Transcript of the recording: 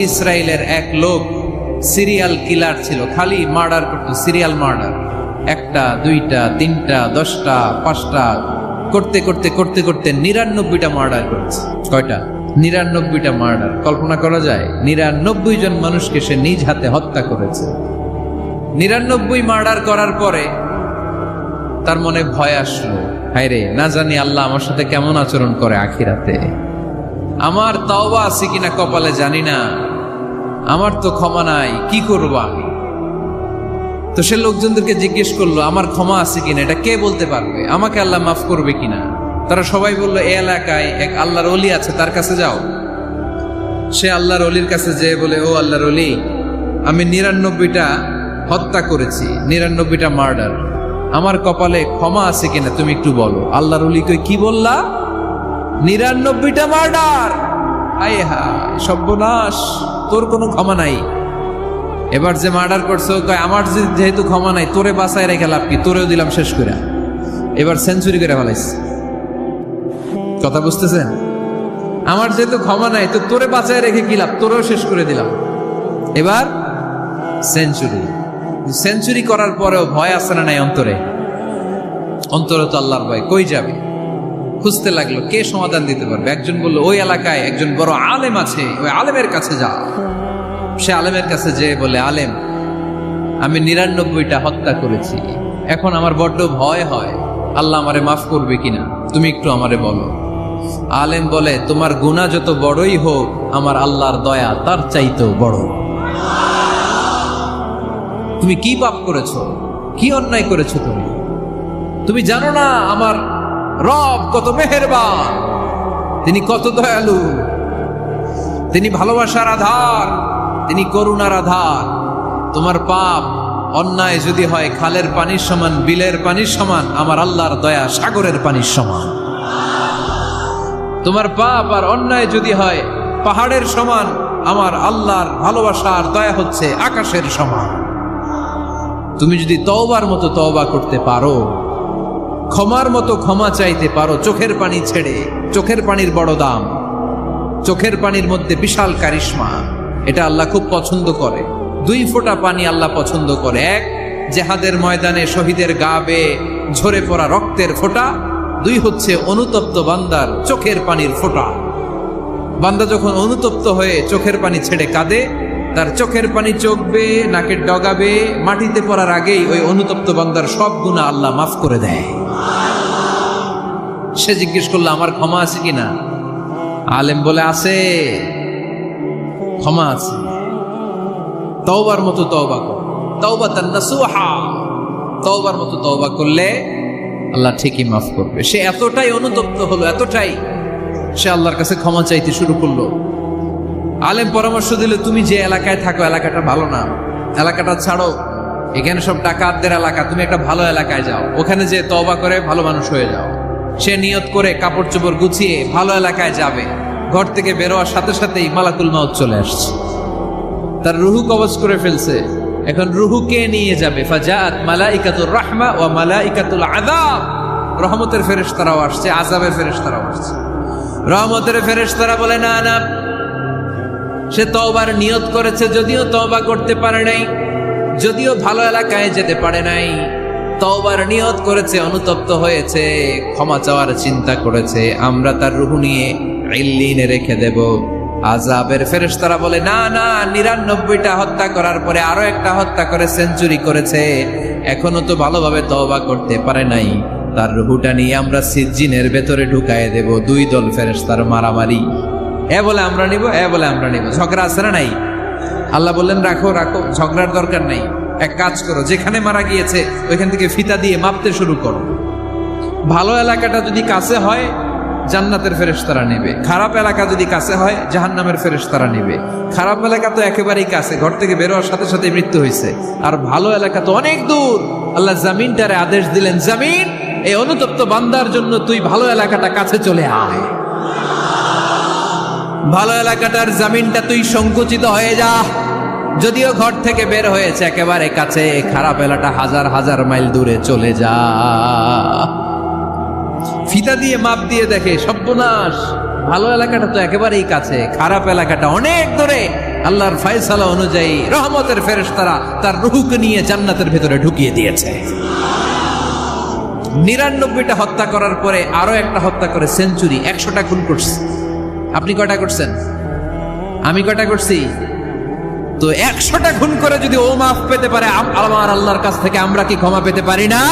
ইসরায়েলের এক লোক সিরিয়াল কিলার ছিল, খালি মার্ডার করতো, সিরিয়াল মার্ডার। একটা, দুইটা, তিনটা, 10টা, 5টা করতে করতে করতে করতে 99টা মার্ডার করেছে। কয়টা? 99টা মার্ডার। কল্পনা করা যায়? 99 জন মানুষকে সে নিজ হাতে হত্যা করেছে। 99 মার্ডার করার পরে তার মনে ভয় আসলো, হায়রে, না জানি আল্লাহ আমার সাথে কেমন আচরণ করে আখিরাতে। আমার তাওবা আছে কিনা কপালে জানি না, আমার তো ক্ষমা নাই, কি করবো আমি? তো সে লোকজনদেরকে জিজ্ঞেস করলো, আমার ক্ষমা আছে কিনা, এটা কে বলতে পারবে? আমাকে আল্লাহ মাফ করবে কিনা? তারা সবাই বললো, এই এলাকায় এক আল্লাহর ওলি আছে, তার কাছে যাও। সে আল্লাহর ওলির কাছে যেয়ে বলে, ও আল্লাহর ওলি, আমি 99টা হত্যা করেছি, 99টা মার্ডার, আমার কপালে ক্ষমা আছে কিনা তুমি একটু বলো। আল্লাহর ওলি কই, কি বললা? 99টা মার্ডার? আয় হায়, সর্বনাশ, তোর কোনো ক্ষমা নাই। এবার যে মার্ডার করছে কয়, আমার যেহেতু ক্ষমা নাই, তোরে বাঁচায় রেখে লাভ কি, তোরেও দিলাম শেষ করে। এবার সেঞ্চুরি করে ফেলাইছে। কথা বুঝতেছেন? আমার যেহেতু ক্ষমা নাই, তো তোরে বাঁচায় রেখে কি লাভ, তোরেও শেষ করে দিলাম। এবার সেঞ্চুরি। সেঞ্চুরি করার পরেও ভয় আসে না নাই অন্তরে? অন্তরে তো আল্লাহর ভয়, কই যাবে? খুঁজতে লাগলো কে সমাধান দিতে পারবে। একজন বলল, ওই এলাকায় একজন বড় আলেম আছে, ওই আলেমের কাছে যা। সে আলেমের কাছে যেয়ে বলে, আলেম, আমি 99টা হত্যা করেছি, এখন আমার বড্ড ভয় হয়, আল্লাহ আমারে মাফ করবে কিনা, তুমি একটু আমারে বলো। আলেম বলে, তোমার গুনাহ যত বড়ই হোক, আমার আল্লাহর দয়া তার চাইতেও বড়। তুমি কি পাপ করেছো, কি অন্যায় করেছো? তুমি জানো না আমার রব কত মেহেরবান, তিনি কত দয়ালু, তিনি ভালোবাসার আধার, তিনি করুণার আধার। তোমার পাপ অন্যায় যদি হয় খালের পানির সমান, বিলের পানির সমান, আমার আল্লাহর দয়া সাগরের পানির সমান। তোমার পাপ আর অন্যায় যদি হয় পাহাড়ের সমান, আমার আল্লাহর ভালোবাসার দয়া হচ্ছে আকাশের সমান। তুমি যদি তওবার মতো তওবা করতে পারো, ক্ষমার মতো ক্ষমা চাইতে পারো, চোখের পানি ছেড়ে, চোখের পানির বড় দাম, চোখের পানির মধ্যে বিশাল কারিশমা, এটা আল্লাহ খুব পছন্দ করে। 2 ফোঁটা পানি আল্লাহ পছন্দ করে। এক, জেহাদের ময়দানে শহীদের গা বেয়ে ঝরে পড়া রক্তের ফোঁটা। 2 হচ্ছে অনুতপ্ত বান্দার চোখের পানির ফোঁটা। বান্দা যখন অনুতপ্ত হয়ে চোখের পানি ছেড়ে কাঁদে, তার চোখের পানি চোখ বেয়ে, নাকের ডগা বেয়ে মাটিতে পড়ার আগেই ওই অনুতপ্ত বান্দার সব গুনাহ আল্লাহ মাফ করে দেয়। সে জিজ্ঞেস করলো, আমার ক্ষমা আছে কিনা? আলেম বলে, আছে, ক্ষমা আছে। তওবার মতো তওবা কর, তাওবাতান নাসুহা, তওবার মতো তওবা করলে আল্লাহ ঠিকই মাফ করবে। সে এতটাই অনুতপ্ত হলো, এতটাই, সে আল্লাহর কাছে ক্ষমা চাইতে শুরু করলো। আলেম পরামর্শ দিল, তুমি যে এলাকায় থাকো এলাকাটা ভালো না, এলাকাটা ছাড়ো, এখানে সব ডাকাতদের এলাকা, তুমি একটা ভালো এলাকায় যাও, ওখানে যে তওবা করে ভালো মানুষ হয়ে যাও। সে নিয়ত করে কাপড় চোপড় গুছিয়ে ভালো এলাকায় যাবে। ঘর থেকে বেরোয়ার সাথে সাথেই মালাকুল মাউত চলে আসছে, তার রুহু কবজ করে ফেলছে। এখন রুহু কে নিয়ে যাবে? ফাজাআত মালাইকাতুর রাহমা ওয়া মালাইকাতুল আযাব। রহমতের ফেরেশতারাও আসছে, আযাবের ফেরেশতারাও আসছে। রহমতের ফেরেশতারা বলে, না না, সে তওবার নিয়ত করেছে, যদিও তওবা করতে পারে নাই, যদিও ভালো এলাকায় যেতে পারে নাই, তওবার নিয়ত করেছে, অনুতপ্ত হয়েছে, ক্ষমা চাওয়ার চিন্তা করেছে, আমরা তার রূহ নিয়ে ইল্লিনে রেখে দেব। আযাবের ফেরেশতারা বলে, না না, 99টা হত্যা করার পরে আরো একটা হত্যা করে সেঞ্চুরি করেছে, এখনো তো ভালোভাবে তওবা করতে পারে নাই, তার রূহটা নিয়ে আমরা সিজ্জিনের ভেতরে ঢুকায়ে দেব। 2 দল ফেরেশতার মারামারি, এ বলে আমরা নিব, এ বলে আমরা নিব। ঝগড়া আছে না নাই? আল্লাহ বললেন, রাখো রাখো, ঝগড়ার দরকার নাই। এক কাজ করো, যেখানে মারা গিয়েছে ওইখান থেকে ফিতা দিয়ে মাপতে শুরু করো। ভালো এলাকাটা যদি কাছে হয় জান্নাতের ফেরেশতারা নেবে, খারাপ এলাকা যদি কাছে হয় জাহান্নামের ফেরেশতারা নেবে। খারাপ এলাকা তো একেবারেই কাছে, ঘর থেকে বেরোয়ার সাথে সাথে মৃত্যু হয়েছে। আর ভালো এলাকা তো অনেক দূর। আল্লাহ জামিনটারে আদেশ দিলেন, জামিন, এই অনুতপ্ত বান্দার জন্য তুই ভালো এলাকাটা কাছে চলে আয়। ভালো এলাকাটার জামিনটা তুই সংকুচিত হয়ে যা, যদিও ঘর থেকে বের হয়েছে একেবারে কাছে, খারাপ এলাকা হাজার হাজার মাইল দূরে চলে যা। ফিতা দিয়ে মাপ দিয়ে দেখে, সর্বনাশ, ভালো এলাকাটা তো একেবারেই কাছে, খারাপ এলাকাটা অনেক দূরে। আল্লাহর ফয়সালা অনুযায়ী রহমতের ফেরেশতারা তার রূহকে নিয়ে জান্নাতের ভেতরে ঢুকিয়ে দিয়েছে। 99টা হত্যা করার পরে আরো একটা হত্যা করে সেঞ্চুরি, 100টা খুন করছে। আপনি কয়টা করছেন? আমি কয়টা করছি? তো 100টা খুন করে যদি ও মাফ পেতে পারে আমার আল্লাহর কাছ থেকে, আমরা কি ক্ষমা পেতে পারি না?